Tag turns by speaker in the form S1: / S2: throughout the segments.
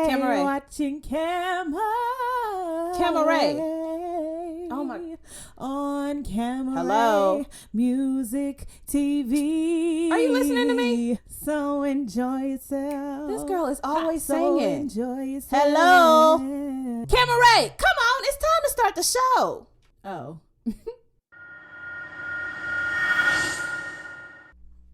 S1: Camera.
S2: Watching Camera.
S1: Oh my.
S2: On Camera.
S1: Hello.
S2: Music, TV.
S1: Are you listening to me?
S2: So enjoy yourself.
S1: This girl is always
S2: so
S1: singing.
S2: Enjoy yourself.
S1: Hello. Camera. Come on. It's time to start the show.
S2: Oh.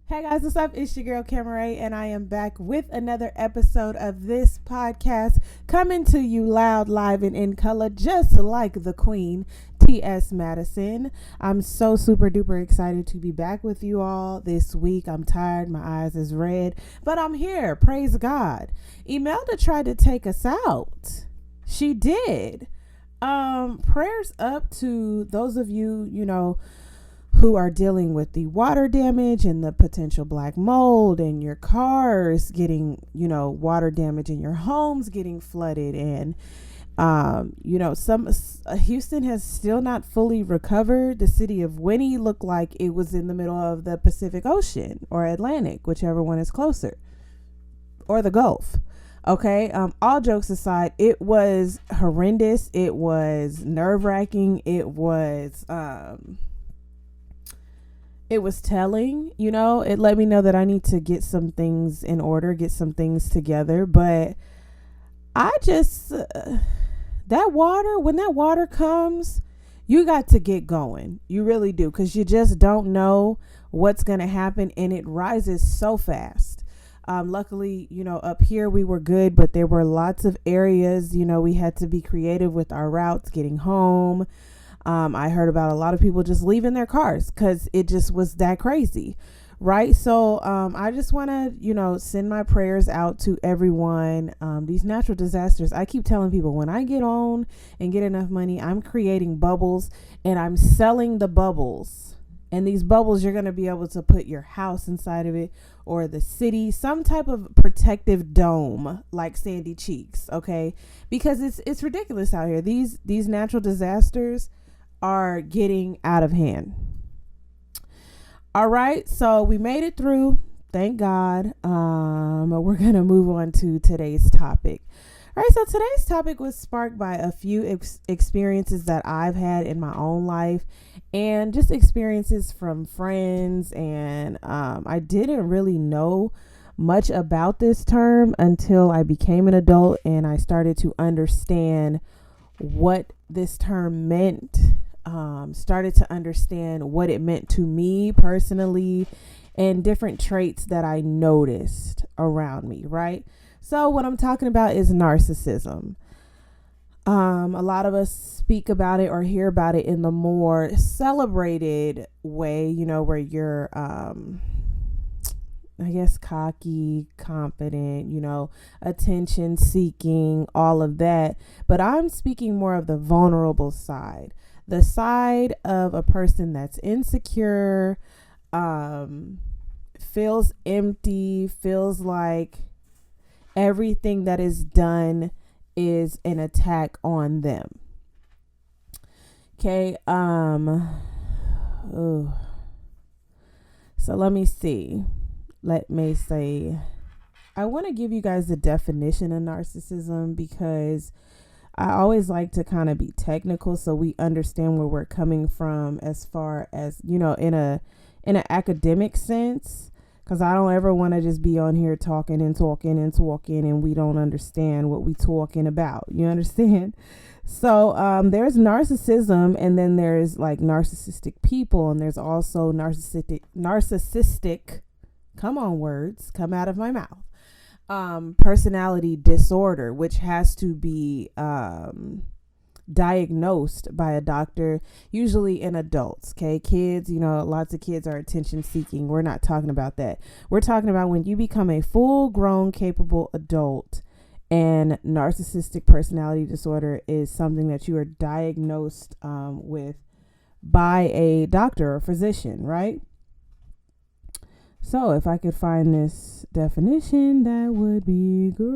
S2: Hey guys, what's up? It's your girl Camera, and I am back with another episode of this podcast, coming to you loud, live, and in color, just like the Queen, T.S. Madison. I'm so super duper excited to be back with you all this week. I'm tired, my eyes is red, but I'm here. Praise God. Imelda tried to take us out. She did. Prayers up to those of you, who are dealing with the water damage and the potential black mold, and your cars getting, water damage, and your homes getting flooded. And, Houston has still not fully recovered. The city of Winnie looked like it was in the middle of the Pacific Ocean or Atlantic, whichever one is closer, or the Gulf. Okay. All jokes aside, it was horrendous. It was nerve-wracking. It was telling, it let me know that I need to get some things in order, get some things together. But I just, when that water comes, you got to get going. You really do. 'Cause you just don't know what's going to happen. And it rises so fast. Luckily, up here we were good, but there were lots of areas, we had to be creative with our routes getting home. I heard about a lot of people just leaving their cars because it just was that crazy. Right. So I just want to, send my prayers out to everyone. These natural disasters. I keep telling people, when I get on and get enough money, I'm creating bubbles and I'm selling the bubbles. And these bubbles, you're going to be able to put your house inside of it, or the city, some type of protective dome like Sandy Cheeks. OK, because it's ridiculous out here. These natural disasters are getting out of hand. All right, so we made it through, thank God. We're gonna move on to today's topic. All right, so today's topic was sparked by a few experiences that I've had in my own life, and just experiences from friends. And I didn't really know much about this term until I became an adult and I started to understand what this term meant. Started to understand what it meant to me personally, and different traits that I noticed around me, right? So what I'm talking about is narcissism. A lot of us speak about it or hear about it in the more celebrated way, where you're, I guess, cocky, confident, attention seeking, all of that. But I'm speaking more of the vulnerable side. The side of a person that's insecure, feels empty, feels like everything that is done is an attack on them. Okay. So let me see. Let me say, I want to give you guys the definition of narcissism, because I always like to kind of be technical so we understand where we're coming from, as far as, in an academic sense, because I don't ever want to just be on here talking and we don't understand what we talking about. You understand? So there's narcissism, and then there's like narcissistic people, and there's also narcissistic, come on, words come out of my mouth. Personality disorder, which has to be diagnosed by a doctor, usually in adults. Okay, kids, lots of kids are attention seeking. We're not talking about that. We're talking about when you become a full grown, capable adult, and narcissistic personality disorder is something that you are diagnosed with by a doctor or physician, right? So if I could find this definition, that would be great.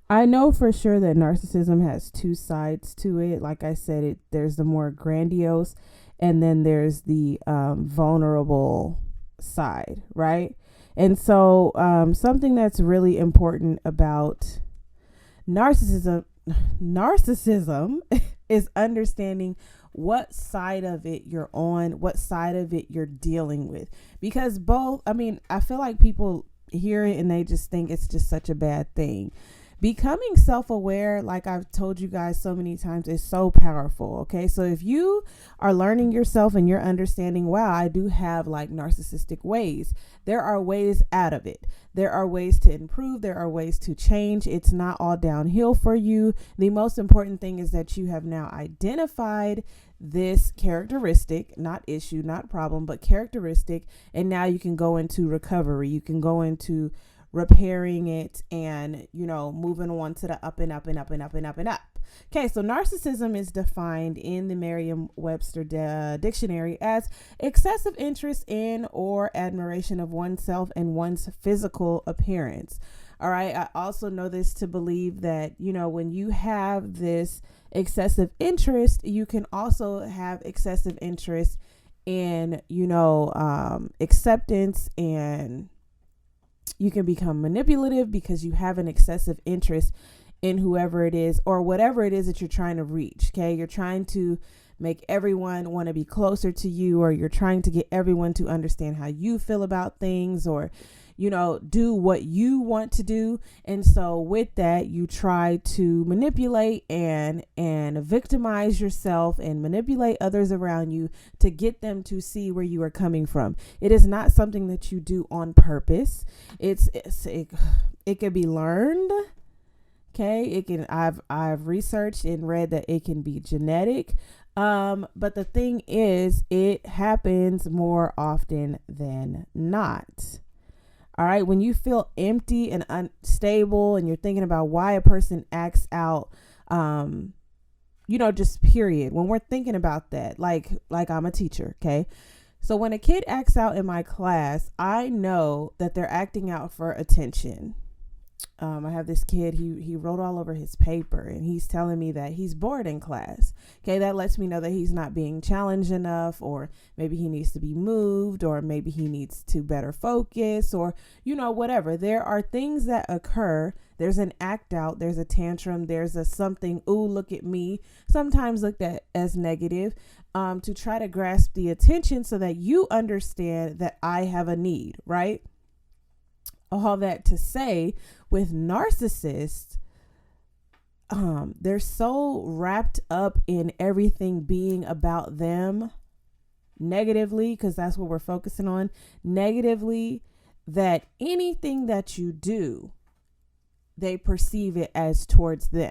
S2: I know for sure that narcissism has two sides to it. Like I said, there's the more grandiose, and then there's the vulnerable side, right? And so something that's really important about narcissism is understanding what side of it you're on, what side of it you're dealing with. Because both, I mean, I feel like people hear it and they just think it's just such a bad thing. Becoming self-aware, like I've told you guys so many times, is so powerful. Okay. So if you are learning yourself and you're understanding, wow, I do have like narcissistic ways, there are ways out of it. There are ways to improve. There are ways to change. It's not all downhill for you. The most important thing is that you have now identified this characteristic, not issue, not problem, but characteristic. And now you can go into recovery. You can go into repairing it and, moving on to the up and up and up and up and up and up. Okay, so narcissism is defined in the Merriam-Webster dictionary as excessive interest in or admiration of oneself and one's physical appearance. All right, I also know this to believe that, when you have this excessive interest, you can also have excessive interest in, acceptance, and you can become manipulative because you have an excessive interest in whoever it is or whatever it is that you're trying to reach. Okay. You're trying to make everyone want to be closer to you, or you're trying to get everyone to understand how you feel about things, or, do what you want to do. And so with that, you try to manipulate and victimize yourself and manipulate others around you to get them to see where you are coming from. It is not something that you do on purpose. It can be learned. Okay. I've researched and read that it can be genetic. But the thing is, it happens more often than not. All right. When you feel empty and unstable and you're thinking about why a person acts out, just period. When we're thinking about that, like I'm a teacher. Okay. So when a kid acts out in my class, I know that they're acting out for attention. I have this kid, he wrote all over his paper and he's telling me that he's bored in class. Okay. That lets me know that he's not being challenged enough, or maybe he needs to be moved, or maybe he needs to better focus, or, whatever. There are things that occur. There's an act out, there's a tantrum, there's a something, ooh, look at me, sometimes looked at as negative, to try to grasp the attention so that you understand that I have a need, right? All that to say, with narcissists, they're so wrapped up in everything being about them negatively, because that's what we're focusing on negatively, that anything that you do, they perceive it as towards them.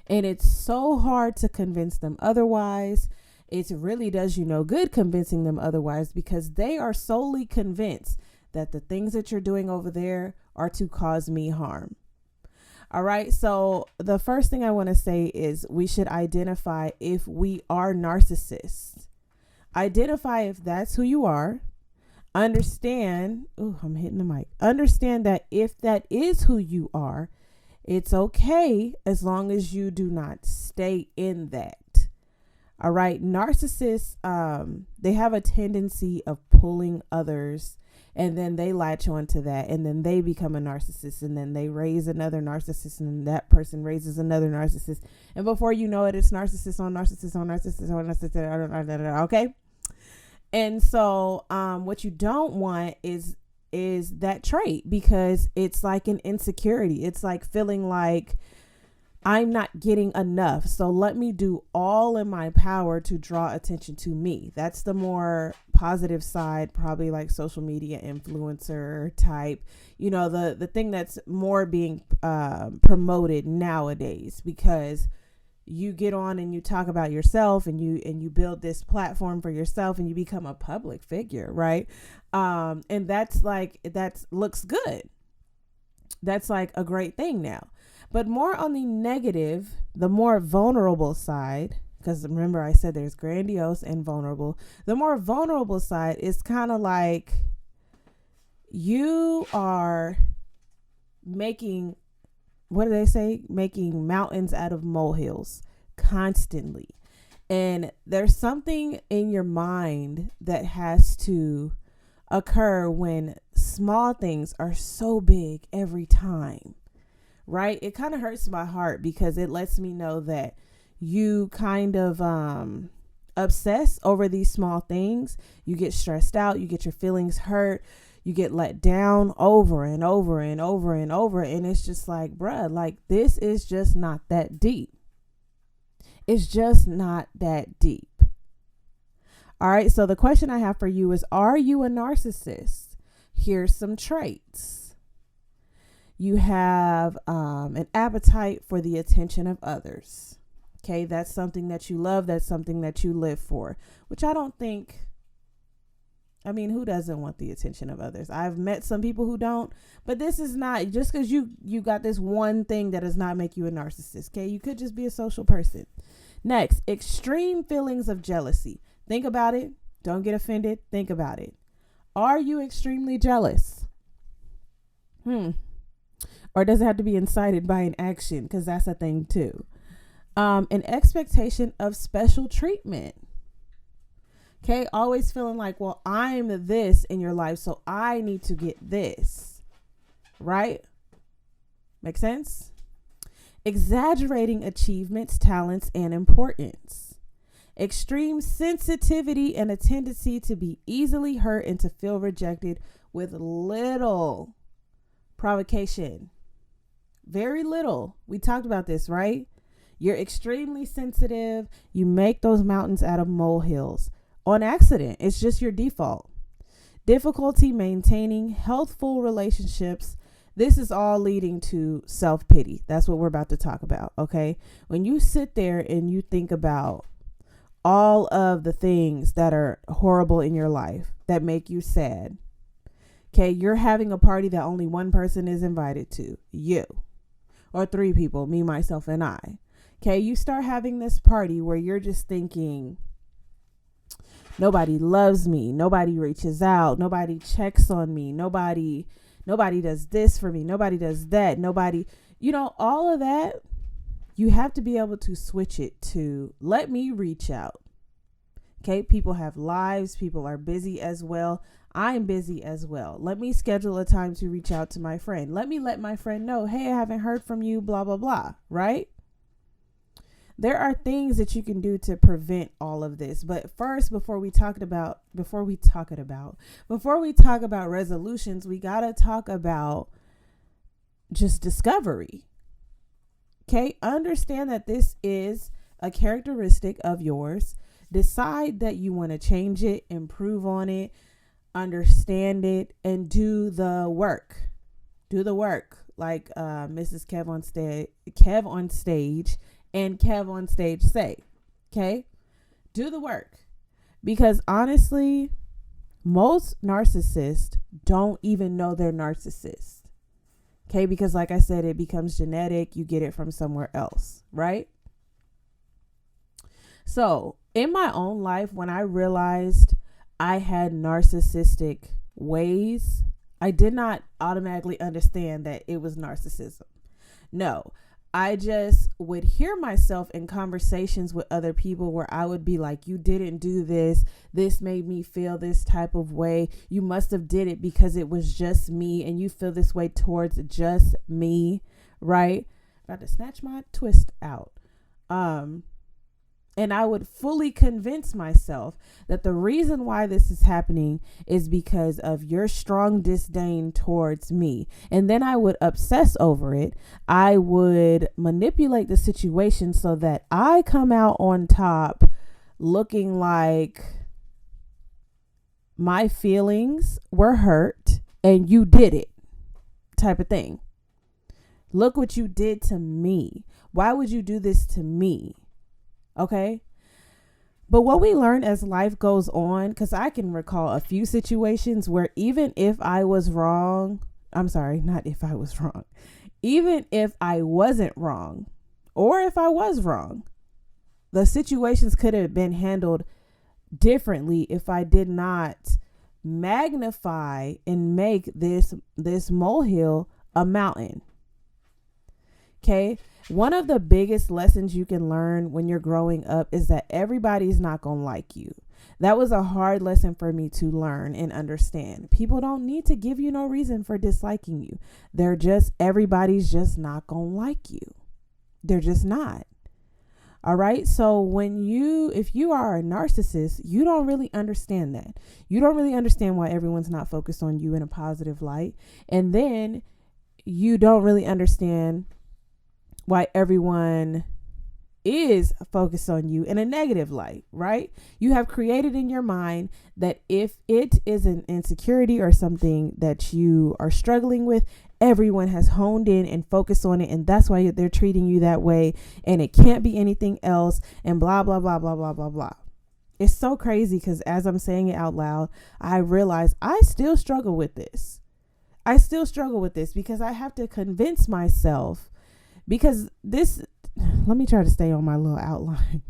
S2: And it's so hard to convince them otherwise. It really does you no good convincing them otherwise, because they are solely convinced that the things that you're doing over there are to cause me harm. All right. So the first thing I want to say is we should identify if we are narcissists. Identify if that's who you are. Understand. Oh, I'm hitting the mic. Understand that if that is who you are, it's okay as long as you do not stay in that. All right. Narcissists, they have a tendency of pulling others, and then they latch onto that, and then they become a narcissist, and then they raise another narcissist, and that person raises another narcissist. And before you know it, it's narcissist on narcissist on narcissist on narcissist. Okay. And so what you don't want is that trait, because it's like an insecurity. It's like feeling like I'm not getting enough, so let me do all in my power to draw attention to me. That's the more positive side, probably like social media influencer type, the thing that's more being promoted nowadays, because you get on and you talk about yourself, and you build this platform for yourself, and you become a public figure, right? And that looks good. That's like a great thing now. But more on the negative, the more vulnerable side, because remember I said there's grandiose and vulnerable. The more vulnerable side is kind of like you are making, what do they say? Making mountains out of molehills constantly. And there's something in your mind that has to occur when small things are so big every time, right? It kind of hurts my heart because it lets me know that you kind of obsess over these small things. You get stressed out, you get your feelings hurt, you get let down over and over and over and over. And it's just like, bruh, like this is just not that deep. It's just not that deep. All right. So the question I have for you is, are you a narcissist? Here's some traits. You have an appetite for the attention of others. Okay. That's something that you love. That's something that you live for, which I don't think. I mean, who doesn't want the attention of others? I've met some people who don't, but this is not just because you got this one thing that does not make you a narcissist. Okay. You could just be a social person. Next, extreme feelings of jealousy. Think about it. Don't get offended. Think about it. Are you extremely jealous? Or does it have to be incited by an action? Because that's a thing too. An expectation of special treatment. Okay. Always feeling like, well, I'm this in your life, so I need to get this. Right? Make sense? Exaggerating achievements, talents, and importance. Extreme sensitivity and a tendency to be easily hurt and to feel rejected with little provocation. Very little. We talked about this, right? You're extremely sensitive. You make those mountains out of molehills on accident. It's just your default. Difficulty maintaining healthful relationships. This is all leading to self-pity. That's what we're about to talk about. Okay. When you sit there and you think about all of the things that are horrible in your life that make you sad. Okay. You're having a party that only one person is invited to, you, or 3 people, me, myself, and I. Okay. You start having this party where you're just thinking, nobody loves me. Nobody reaches out. Nobody checks on me. Nobody does this for me. Nobody does that. Nobody, all of that. You have to be able to switch it to let me reach out. Okay. People have lives. People are busy as well. I'm busy as well. Let me schedule a time to reach out to my friend. Let my friend know, hey, I haven't heard from you, blah, blah, blah. Right? There are things that you can do to prevent all of this. But first, before we talk about resolutions, we got to talk about just discovery. Okay. Understand that this is a characteristic of yours. Decide that you want to change it, improve on it, understand it, and do the work. Do the work. Like Mrs. Kev on stage and Kev on stage say, okay, do the work. Because honestly, most narcissists don't even know they're narcissists. Okay. Because like I said, it becomes genetic. You get it from somewhere else. Right. So in my own life, when I realized I had narcissistic ways, I did not automatically understand that it was narcissism. No, I just would hear myself in conversations with other people where I would be like, you didn't do this. This made me feel this type of way. You must have did it because it was just me and you feel this way towards just me. Right? About to snatch my twist out. And I would fully convince myself that the reason why this is happening is because of your strong disdain towards me. And then I would obsess over it. I would manipulate the situation so that I come out on top looking like my feelings were hurt and you did it type of thing. Look what you did to me. Why would you do this to me? Okay. But what we learn as life goes on, because I can recall a few situations where even if I was wrong, even if I wasn't wrong, or if I was wrong, the situations could have been handled differently if I did not magnify and make this molehill a mountain. Okay. One of the biggest lessons you can learn when you're growing up is that everybody's not going to like you. That was a hard lesson for me to learn and understand. People don't need to give you no reason for disliking you. Everybody's just not going to like you. They're just not. All right. So if you are a narcissist, you don't really understand that. You don't really understand why everyone's not focused on you in a positive light. And then you don't really understand why everyone is focused on you in a negative light, right? You have created in your mind that if it is an insecurity or something that you are struggling with, everyone has honed in and focused on it. And that's why they're treating you that way. And it can't be anything else and blah, blah, blah, blah, blah, blah, blah. It's so crazy because as I'm saying it out loud, I realize I still struggle with this. Because I have to convince myself because let me try to stay on my little outline.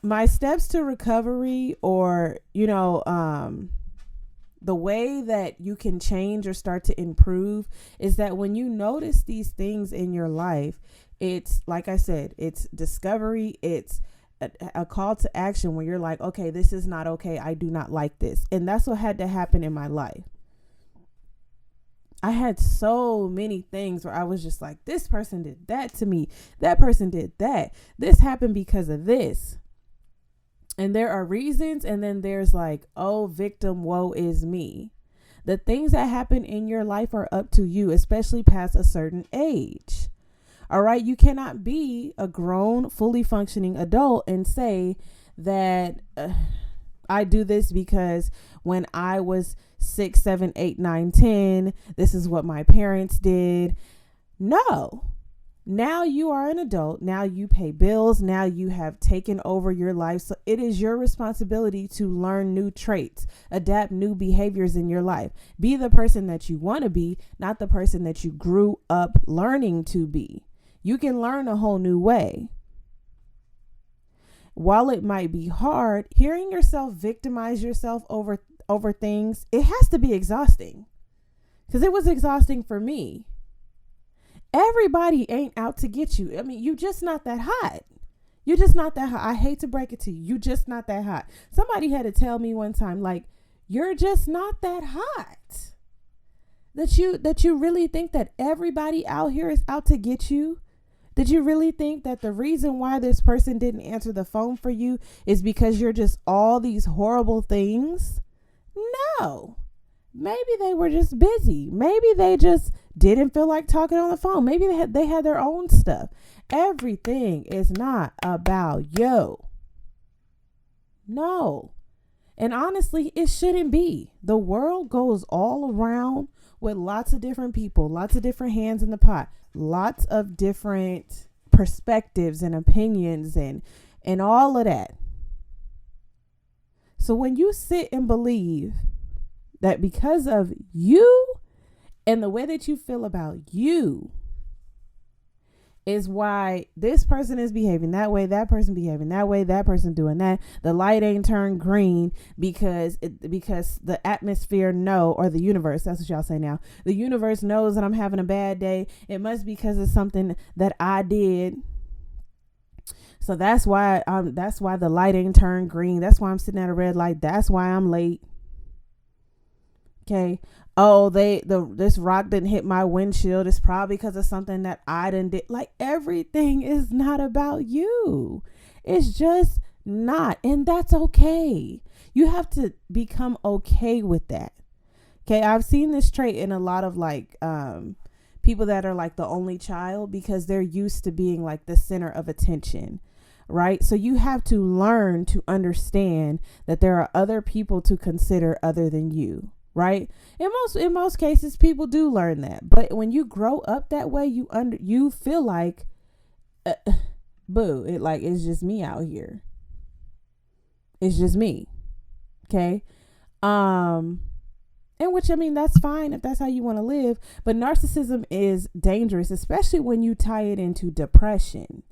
S2: My steps to recovery or, the way that you can change or start to improve is that when you notice these things in your life, it's like I said, it's discovery. It's a call to action where you're like, okay, this is not okay. I do not like this. And that's what had to happen in my life. I had so many things where I was just like, this person did that to me. That person did that. This happened because of this. And there are reasons. And then there's like, oh, victim, woe is me. The things that happen in your life are up to you, especially past a certain age. All right. You cannot be a grown, fully functioning adult and say that I do this because when I was 6, 7, 8, 9, 10, this is what my parents did. No. Now you are an adult. Now you pay bills. Now you have taken over your life. So it is your responsibility to learn new traits, adapt new behaviors in your life. Be the person that you want to be, not the person that you grew up learning to be. You can learn a whole new way. While it might be hard, hearing yourself victimize yourself over things, it has to be exhausting. Because it was exhausting for me. Everybody ain't out to get you. I mean, you just not that hot. You're just not that hot. I hate to break it to you. You just not that hot. Somebody had to tell me one time, like, you're just not that hot. That you really think that everybody out here is out to get you? Did you really think that the reason why this person didn't answer the phone for you is because you're just all these horrible things? No. Maybe they were just busy. Maybe they just didn't feel like talking on the phone. Maybe they had their own stuff. Everything is not about you. No. And honestly, it shouldn't be. The world goes all around with lots of different people, lots of different hands in the pot, lots of different perspectives and opinions and all of that. So when you sit and believe that because of you and the way that you feel about you is why this person is behaving that way, that person behaving that way, that person doing that, the light ain't turned green because the atmosphere or the universe, that's what y'all say now, the universe knows that I'm having a bad day. It must be because of something that I did. So that's why the light ain't turned green. That's why I'm sitting at a red light. That's why I'm late. Okay. Oh, this rock didn't hit my windshield. It's probably because of something that I didn't did. Like, everything is not about you. It's just not. And that's okay. You have to become okay with that. Okay. I've seen this trait in a lot of people that are like the only child because they're used to being like the center of attention. Right. So you have to learn to understand that there are other people to consider other than you. Right. In most cases, people do learn that. But when you grow up that way, you feel like, it's just me out here. It's just me. OK. And which, I mean, that's fine if that's how you want to live. But narcissism is dangerous, especially when you tie it into depression.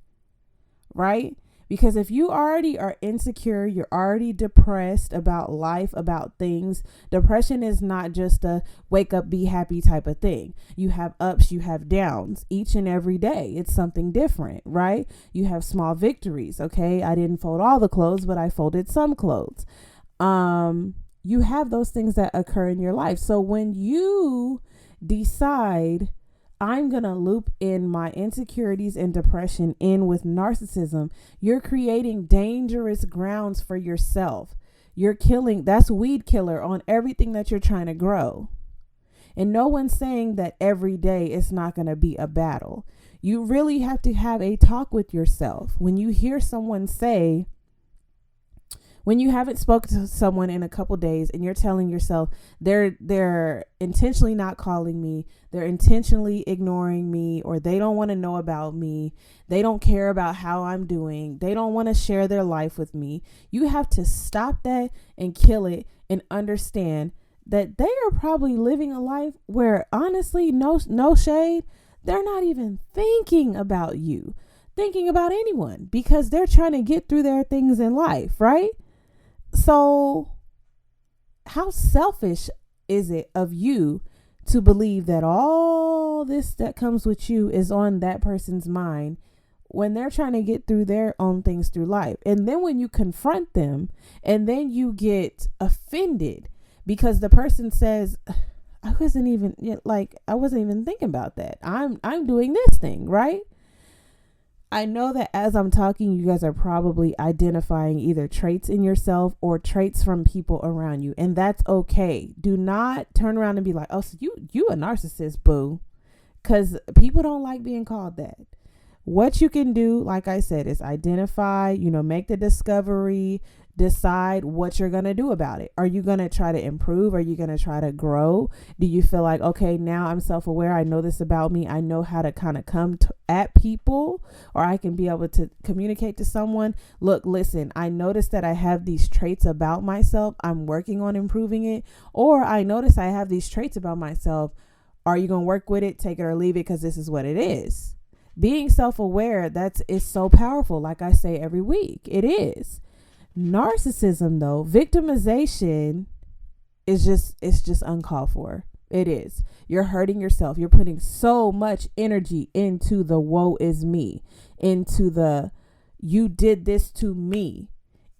S2: Right. Because if you already are insecure, you're already depressed about life, about things. Depression is not just a wake up, be happy type of thing. You have ups, you have downs each and every day. It's something different, right? You have small victories. Okay. I didn't fold all the clothes, but I folded some clothes. You have those things that occur in your life. So when you decide, I'm going to loop in my insecurities and depression in with narcissism, you're creating dangerous grounds for yourself. You're killing, that's weed killer on everything that you're trying to grow. And no one's saying that every day it's not going to be a battle. You really have to have a talk with yourself. When you hear someone say, when you haven't spoken to someone in a couple days and you're telling yourself they're intentionally not calling me, they're intentionally ignoring me, or they don't want to know about me, they don't care about how I'm doing, they don't want to share their life with me, you have to stop that and kill it and understand that they are probably living a life where, honestly, no shade, they're not even thinking about you, thinking about anyone, because they're trying to get through their things in life, right? So how selfish is it of you to believe that all this that comes with you is on that person's mind when they're trying to get through their own things through life? And then when you confront them and then you get offended because the person says, I wasn't even thinking about that. I'm doing this thing, right? I know that as I'm talking, you guys are probably identifying either traits in yourself or traits from people around you. And that's okay. Do not turn around and be like, oh, so you a narcissist, boo. Because people don't like being called that. What you can do, like I said, is identify, make the discovery, decide what you're going to do about it. Are you going to try to improve? Are you going to try to grow? Do you feel like, okay, now I'm self-aware. I know this about me. I know how to kind of come at people, or I can be able to communicate to someone. Look, listen, I noticed that I have these traits about myself. I'm working on improving it. Or I notice I have these traits about myself. Are you going to work with it? Take it or leave it, because this is what it is. Being self-aware, is so powerful. Like I say every week, it is. Narcissism, though, victimization it's just uncalled for. It is. You're hurting yourself. You're putting so much energy into the woe is me, into the you did this to me,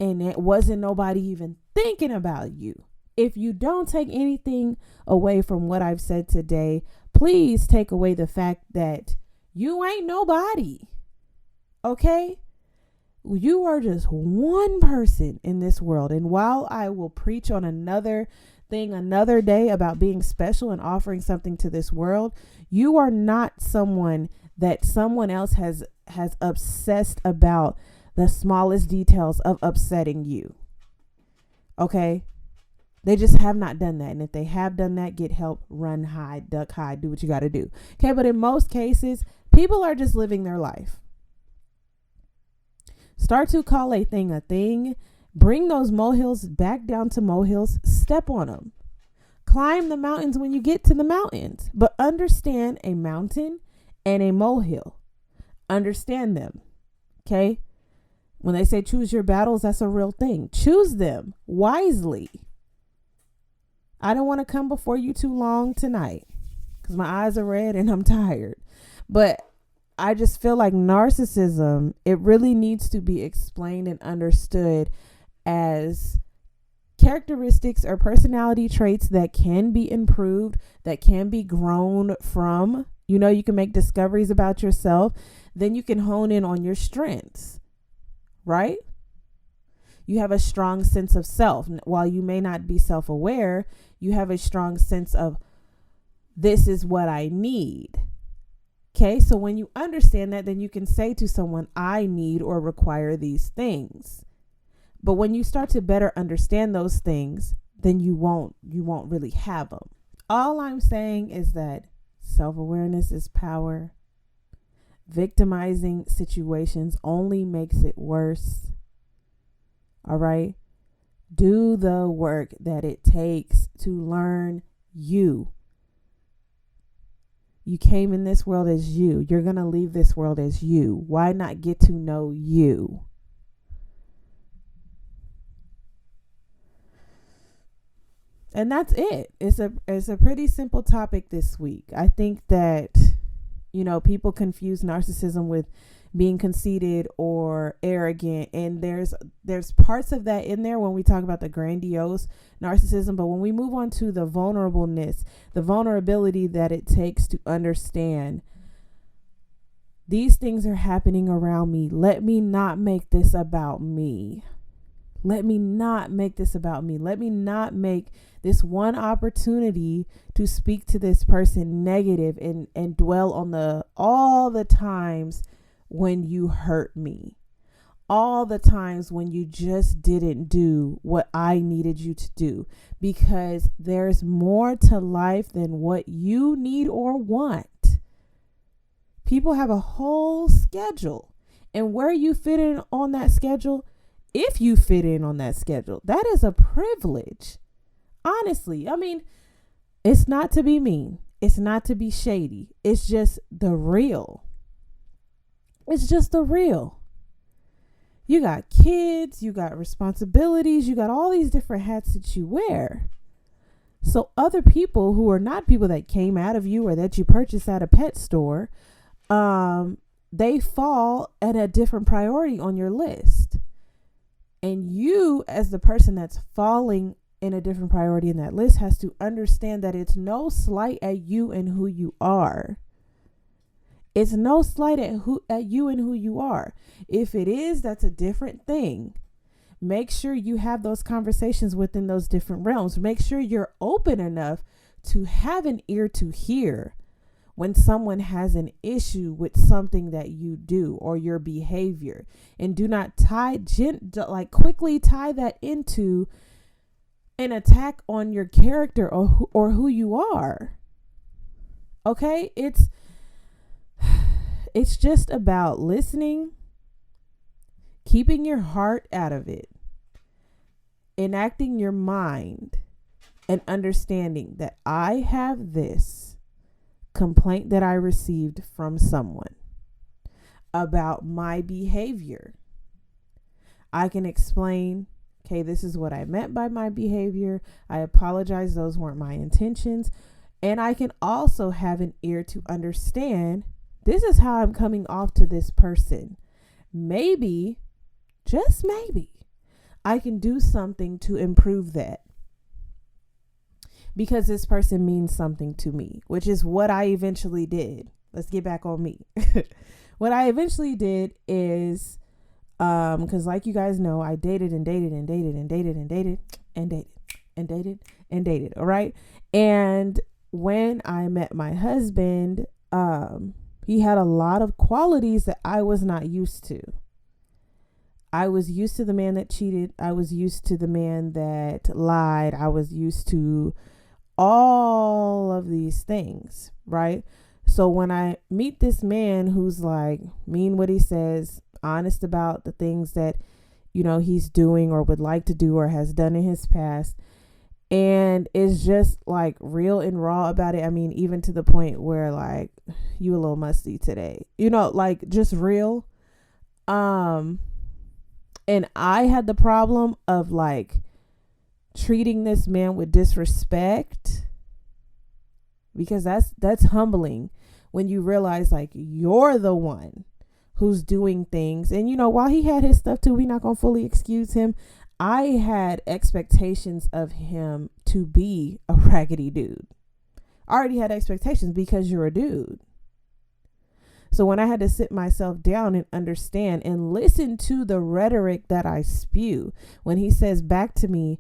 S2: and it wasn't nobody even thinking about you. If you don't take anything away from what I've said today, please take away the fact that you ain't nobody. Okay? You are just one person in this world. And while I will preach on another thing another day about being special and offering something to this world, you are not someone that someone else has obsessed about the smallest details of upsetting you. Okay? They just have not done that. And if they have done that, get help, run, hide, duck, hide, do what you got to do. Okay. But in most cases, people are just living their life. Start to call a thing. Bring those molehills back down to molehills. Step on them. Climb the mountains when you get to the mountains. But understand a mountain and a molehill. Understand them. Okay. When they say choose your battles, that's a real thing. Choose them wisely. I don't want to come before you too long tonight because my eyes are red and I'm tired. But I just feel like narcissism, it really needs to be explained and understood as characteristics or personality traits that can be improved, that can be grown from. You can make discoveries about yourself. Then you can hone in on your strengths, right? You have a strong sense of self. While you may not be self-aware, you have a strong sense of this is what I need. Okay, so when you understand that, then you can say to someone, I need or require these things. But when you start to better understand those things, then you won't really have them. All I'm saying is that self-awareness is power. Victimizing situations only makes it worse. All right. Do the work that it takes to learn you. You came in this world as you. You're going to leave this world as you. Why not get to know you? And that's it. It's a pretty simple topic this week. I think that, people confuse narcissism with being conceited or arrogant, and there's parts of that in there when we talk about the grandiose narcissism. But when we move on to the vulnerableness, the vulnerability that it takes to understand these things are happening around me, let me not make this about me. Let me not make this about me. Let me not make this one opportunity to speak to this person negative and dwell on all the times when you hurt me, all the times when you just didn't do what I needed you to do, because there's more to life than what you need or want. People have a whole schedule, and where you fit in on that schedule, if you fit in on that schedule, that is a privilege. Honestly, I mean, it's not to be mean. It's not to be shady. It's just the real. It's just the real. You got kids, you got responsibilities, you got all these different hats that you wear. So other people who are not people that came out of you or that you purchased at a pet store, they fall at a different priority on your list. And you, as the person that's falling in a different priority in that list, has to understand that it's no slight at you and who you are. It's no slight at you and who you are. If it is, that's a different thing. Make sure you have those conversations within those different realms. Make sure you're open enough to have an ear to hear when someone has an issue with something that you do or your behavior, and do not quickly tie that into an attack on your character or who you are. Okay? It's just about listening, keeping your heart out of it, enacting your mind, and understanding that I have this complaint that I received from someone about my behavior. I can explain, okay, this is what I meant by my behavior. I apologize. Those weren't my intentions. And I can also have an ear to understand, this is how I'm coming off to this person. Maybe, just maybe, I can do something to improve that, because this person means something to me, which is what I eventually did. Let's get back on me. What I eventually did is, because like you guys know, I dated and dated and dated and dated and dated and dated and dated and dated. All right. And when I met my husband, he had a lot of qualities that I was not used to. I was used to the man that cheated. I was used to the man that lied. I was used to all of these things, right? So when I meet this man who's like mean what he says, honest about the things that, he's doing or would like to do or has done in his past, and is just like real and raw about it. I mean, even to the point where like, you a little musty today, like just real. And I had the problem of like treating this man with disrespect, because that's humbling when you realize like you're the one who's doing things. And while he had his stuff too, we're not gonna fully excuse him. I had expectations of him to be a raggedy dude. I already had expectations because you're a dude. So when I had to sit myself down and understand and listen to the rhetoric that I spew, when he says back to me,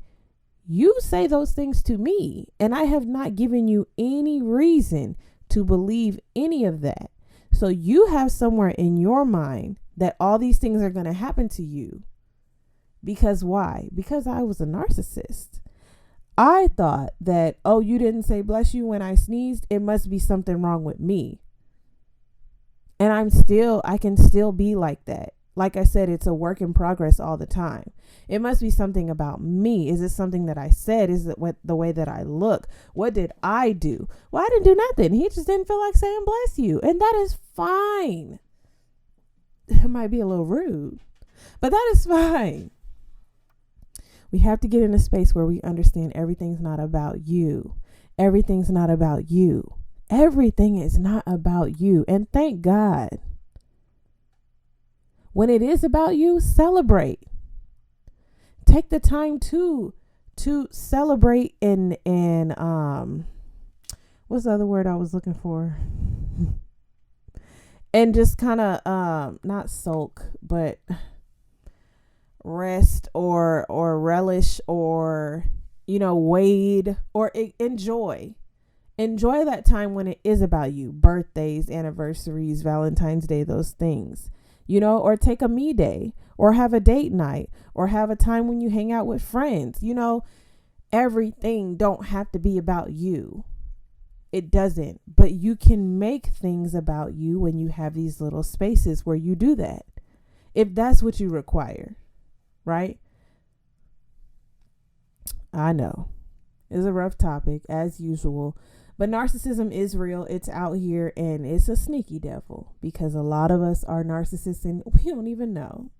S2: you say those things to me, and I have not given you any reason to believe any of that. So you have somewhere in your mind that all these things are going to happen to you. Because why? Because I was a narcissist. I thought that, oh, you didn't say bless you when I sneezed. It must be something wrong with me. And I can still be like that. Like I said, it's a work in progress all the time. It must be something about me. Is it something that I said? Is it the way that I look? What did I do? Well, I didn't do nothing. He just didn't feel like saying bless you. And that is fine. It might be a little rude, but that is fine. We have to get in a space where we understand everything's not about you. Everything's not about you. Everything is not about you. And thank God. When it is about you, celebrate. Take the time to celebrate and what's the other word I was looking for? And just kind of not sulk, but rest or relish or wade or enjoy that time when it is about you. Birthdays, anniversaries, Valentine's Day, those things, or take a me day or have a date night or have a time when you hang out with friends. Everything don't have to be about you. It doesn't, but you can make things about you when you have these little spaces where you do that, if that's what you require, right? I know it's a rough topic as usual, but narcissism is real. It's out here and it's a sneaky devil because a lot of us are narcissists and we don't even know.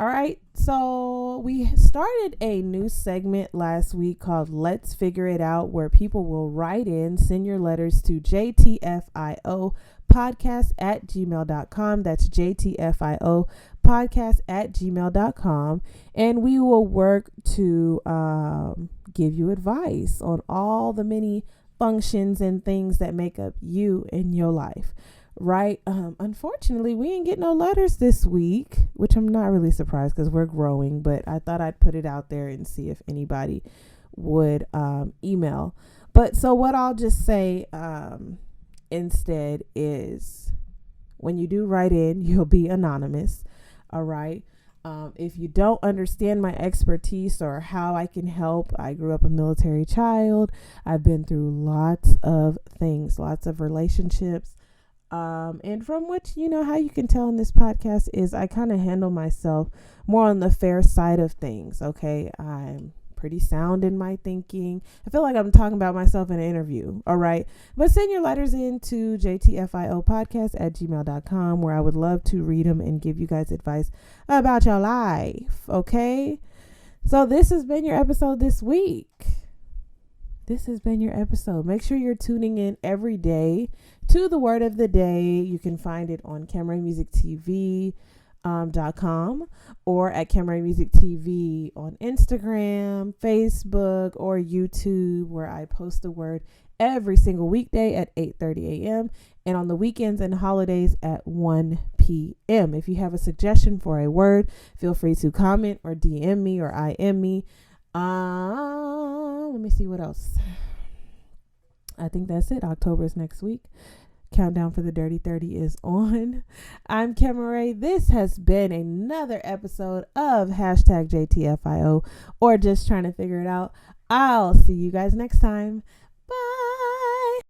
S2: All right. So we started a new segment last week called Let's Figure It Out, where people will write in, send your letters to jtfiopodcast@gmail.com. That's jtfiopodcast@gmail.com. And we will work to give you advice on all the many functions and things that make up you in your life. Right. Unfortunately, we didn't get no letters this week, which I'm not really surprised because we're growing, but I thought I'd put it out there and see if anybody would email. But so what I'll just say instead is when you do write in, you'll be anonymous. All right. If you don't understand my expertise or how I can help, I grew up a military child. I've been through lots of things, lots of relationships. And from which, how you can tell in this podcast is I kind of handle myself more on the fair side of things. Okay. I'm pretty sound in my thinking. I feel like I'm talking about myself in an interview. All right. But send your letters in to jtfiopodcast@gmail.com, where I would love to read them and give you guys advice about your life. Okay. So this has been your episode this week. This has been your episode. Make sure you're tuning in every day to the word of the day. You can find it on CamRayMusicTV.com or at Camray Music TV on Instagram, Facebook, or YouTube, where I post the word every single weekday at 8:30 a.m. and on the weekends and holidays at 1 p.m. If you have a suggestion for a word, feel free to comment or DM me or IM me. Let me see what else. I think that's it. October is next week. Countdown for the Dirty 30 is on. I'm Camray. This has been another episode of #JTFIO or Just Trying to Figure It Out. I'll see you guys next time.